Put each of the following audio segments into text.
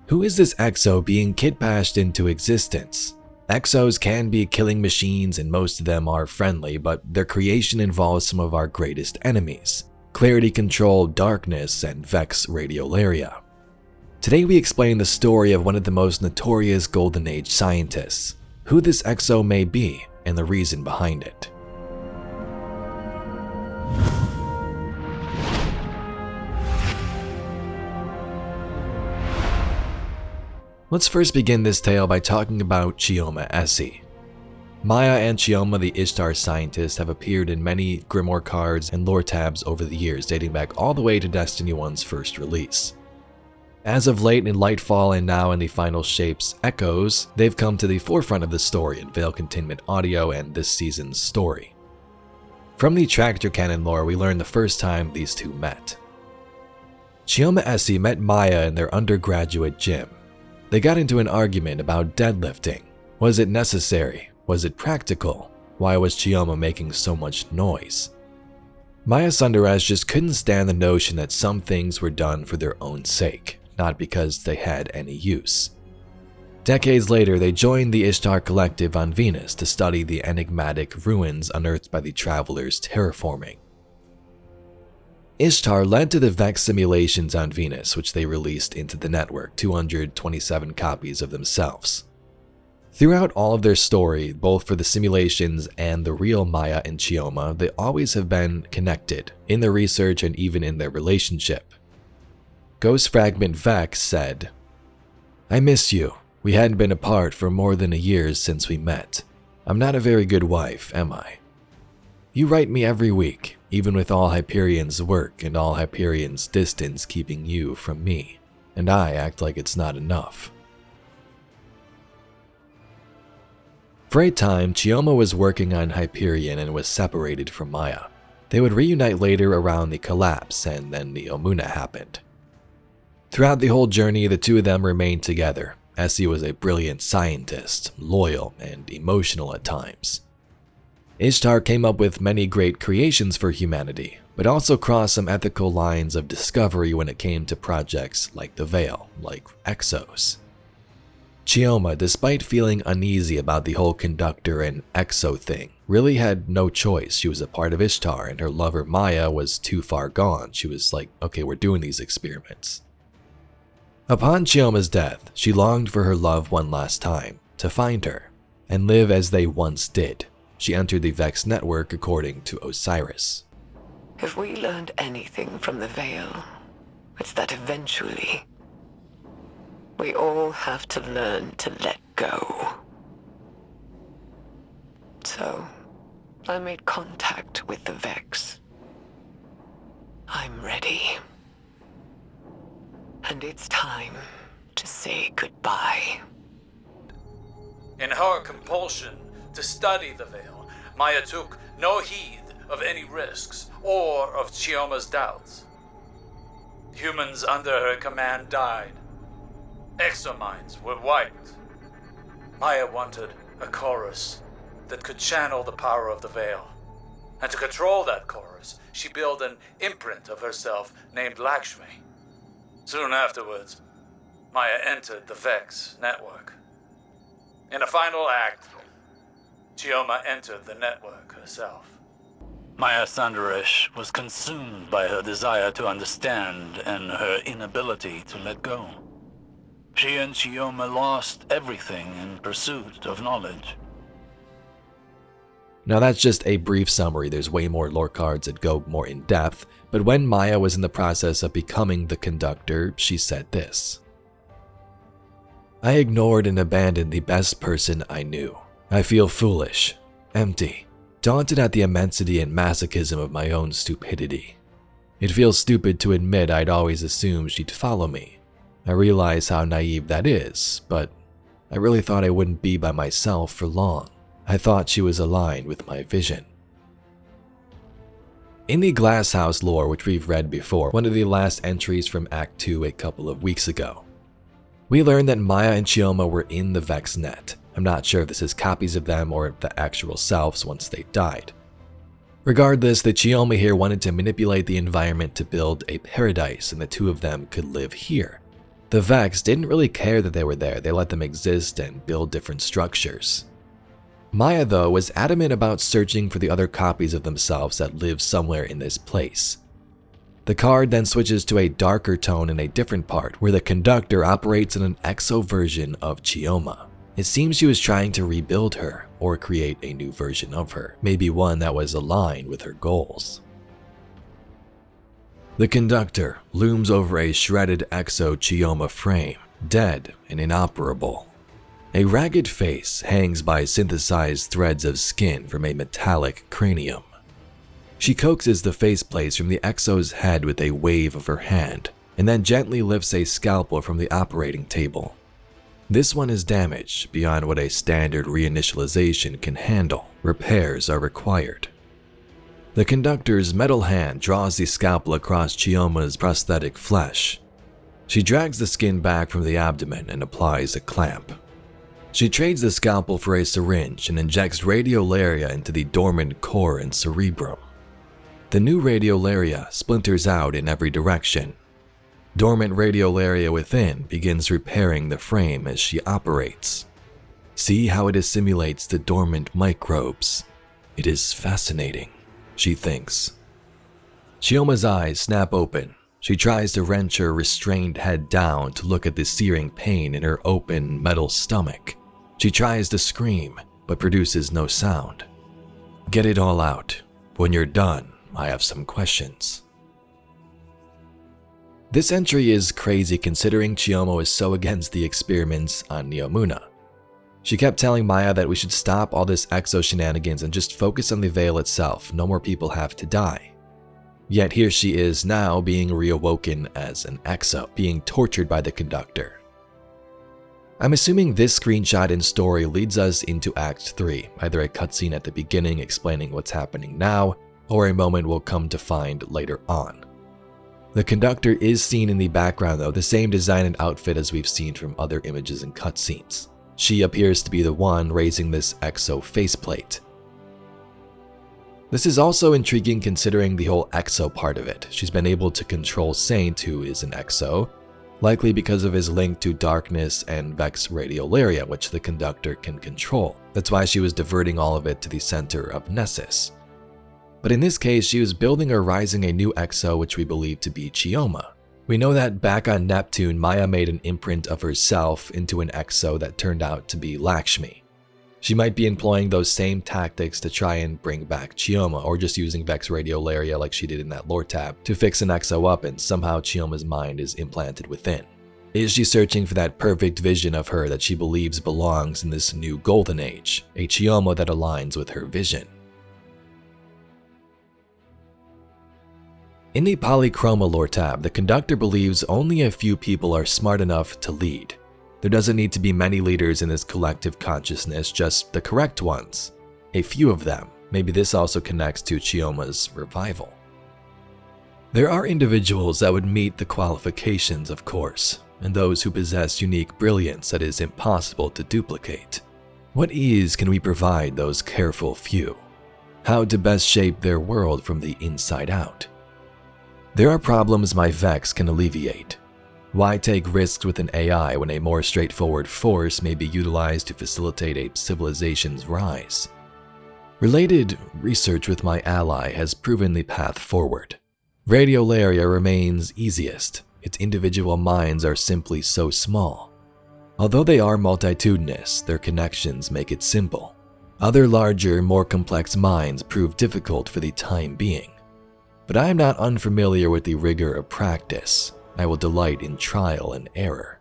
Who is this Exo being kitbashed into existence? Exos can be killing machines and most of them are friendly, but their creation involves some of our greatest enemies: Clarity Control, Darkness, and Vex Radiolaria. Today we explain the story of one of the most notorious Golden Age scientists, who this Exo may be, and the reason behind it. Let's first begin this tale by talking about Chioma Essie. Maya and Chioma the Ishtar scientist have appeared in many Grimoire cards and lore tabs over the years, dating back all the way to Destiny 1's first release. As of late in Lightfall and now in the Final Shapes Echoes, they've come to the forefront of the story in Veil Containment Audio and this season's story. From the Tractor Cannon lore, we learn the first time these two met. Chioma Essie met Maya in their undergraduate gym. They got into an argument about deadlifting. Was it necessary? Was it practical? Why was Chioma making so much noise? Maya Sundaresh just couldn't stand the notion that some things were done for their own sake, not because they had any use. Decades later, they joined the Ishtar Collective on Venus to study the enigmatic ruins unearthed by the Travelers terraforming. Ishtar led to the Vex simulations on Venus, which they released into the network, 227 copies of themselves. Throughout all of their story, both for the simulations and the real Maya and Chioma, they always have been connected, in their research and even in their relationship. Ghost Fragment Vex said, "I miss you. We hadn't been apart for more than a year since we met. I'm not a very good wife, am I? You write me every week, even with all Hyperion's work and all Hyperion's distance keeping you from me, and I act like it's not enough." For a time, Chioma was working on Hyperion and was separated from Maya. They would reunite later around the collapse, and then the Omuna happened. Throughout the whole journey, the two of them remained together. Essie was a brilliant scientist, loyal, and emotional at times. Ishtar came up with many great creations for humanity, but also crossed some ethical lines of discovery when it came to projects like the Veil, like Exos. Chioma, despite feeling uneasy about the whole conductor and Exo thing, really had no choice. She was a part of Ishtar and her lover Maya was too far gone. She was like, okay, we're doing these experiments. Upon Chioma's death, she longed for her love one last time, to find her, and live as they once did. She entered the Vex network according to Osiris. If we learned anything from the Veil, it's that eventually, we all have to learn to let go. So, I made contact with the Vex. I'm ready. And it's time to say goodbye. In her compulsion to study the Veil, Maya took no heed of any risks or of Chioma's doubts. Humans under her command died. Exominds were wiped. Maya wanted a chorus that could channel the power of the Veil. And to control that chorus, she built an imprint of herself named Lakshmi. Soon afterwards, Maya entered the Vex network. In a final act, Chioma entered the network herself. Maya Sundaresh was consumed by her desire to understand and her inability to let go. She and Chioma lost everything in pursuit of knowledge. Now that's just a brief summary, there's way more lore cards that go more in depth, but when Maya was in the process of becoming the conductor, she said this. "I ignored and abandoned the best person I knew. I feel foolish, empty, daunted at the immensity and masochism of my own stupidity. It feels stupid to admit I'd always assumed she'd follow me. I realize how naive that is, but I really thought I wouldn't be by myself for long. I thought she was aligned with my vision." In the Glass House lore, which we've read before, one of the last entries from Act 2 a couple of weeks ago, we learned that Maya and Chioma were in the Vex net. I'm not sure if this is copies of them or the actual selves once they died. Regardless, the Chioma here wanted to manipulate the environment to build a paradise and the two of them could live here. The Vex didn't really care that they were there, they let them exist and build different structures. Maya, though, was adamant about searching for the other copies of themselves that live somewhere in this place. The card then switches to a darker tone in a different part, where the conductor operates in an exo version of Chioma. It seems she was trying to rebuild her, or create a new version of her, maybe one that was aligned with her goals. The conductor looms over a shredded exo Chioma frame, dead and inoperable. A ragged face hangs by synthesized threads of skin from a metallic cranium. She coaxes the faceplates from the exo's head with a wave of her hand, and then gently lifts a scalpel from the operating table. This one is damaged beyond what a standard reinitialization can handle. Repairs are required. The conductor's metal hand draws the scalpel across Chioma's prosthetic flesh. She drags the skin back from the abdomen and applies a clamp. She trades the scalpel for a syringe and injects radiolaria into the dormant core and cerebrum. The new radiolaria splinters out in every direction. Dormant radiolaria within begins repairing the frame as she operates. See how it assimilates the dormant microbes. It is fascinating, she thinks. Chioma's eyes snap open. She tries to wrench her restrained head down to look at the searing pain in her open metal stomach. She tries to scream, but produces no sound. Get it all out. When you're done, I have some questions. This entry is crazy considering Chioma was so against the experiments on Neomuna. She kept telling Maya that we should stop all this exo shenanigans and just focus on the Veil itself, no more people have to die. Yet here she is now being reawoken as an exo, being tortured by the conductor. I'm assuming this screenshot and story leads us into Act 3, either a cutscene at the beginning explaining what's happening now, or a moment we'll come to find later on. The conductor is seen in the background though, the same design and outfit as we've seen from other images and cutscenes. She appears to be the one raising this exo faceplate. This is also intriguing considering the whole exo part of it. She's been able to control Saint, who is an exo, likely because of his link to darkness and Vex radiolaria, which the conductor can control. That's why she was diverting all of it to the center of Nessus. But in this case, she was building or rising a new exo which we believe to be Chioma. We know that back on Neptune, Maya made an imprint of herself into an exo that turned out to be Lakshmi. She might be employing those same tactics to try and bring back Chioma, or just using Vex radiolaria like she did in that lore tab to fix an exo up and somehow Chioma's mind is implanted within. Is she searching for that perfect vision of her that she believes belongs in this new golden age, a Chioma that aligns with her vision? In the Polychroma lore tab, the conductor believes only a few people are smart enough to lead. There doesn't need to be many leaders in this collective consciousness, just the correct ones. A few of them. Maybe this also connects to Chioma's revival. There are individuals that would meet the qualifications, of course, and those who possess unique brilliance that is impossible to duplicate. What ease can we provide those careful few? How to best shape their world from the inside out? There are problems my Vex can alleviate. Why take risks with an AI when a more straightforward force may be utilized to facilitate a civilization's rise? Related research with my ally has proven the path forward. Radiolaria remains easiest. Its individual minds are simply so small. Although they are multitudinous, their connections make it simple. Other larger, more complex minds prove difficult for the time being. But I am not unfamiliar with the rigor of practice. I will delight in trial and error.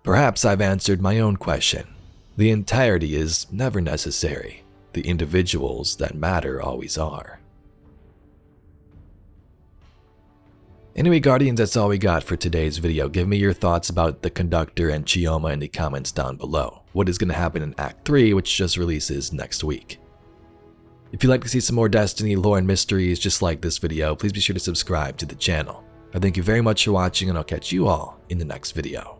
Perhaps I've answered my own question. The entirety is never necessary. The individuals that matter always are. Anyway, Guardians, that's all we got for today's video. Give me your thoughts about the conductor and Chioma in the comments down below. What is going to happen in Act 3, which just releases next week? If you'd like to see some more Destiny lore and mysteries just like this video, please be sure to subscribe to the channel. I thank you very much for watching, and I'll catch you all in the next video.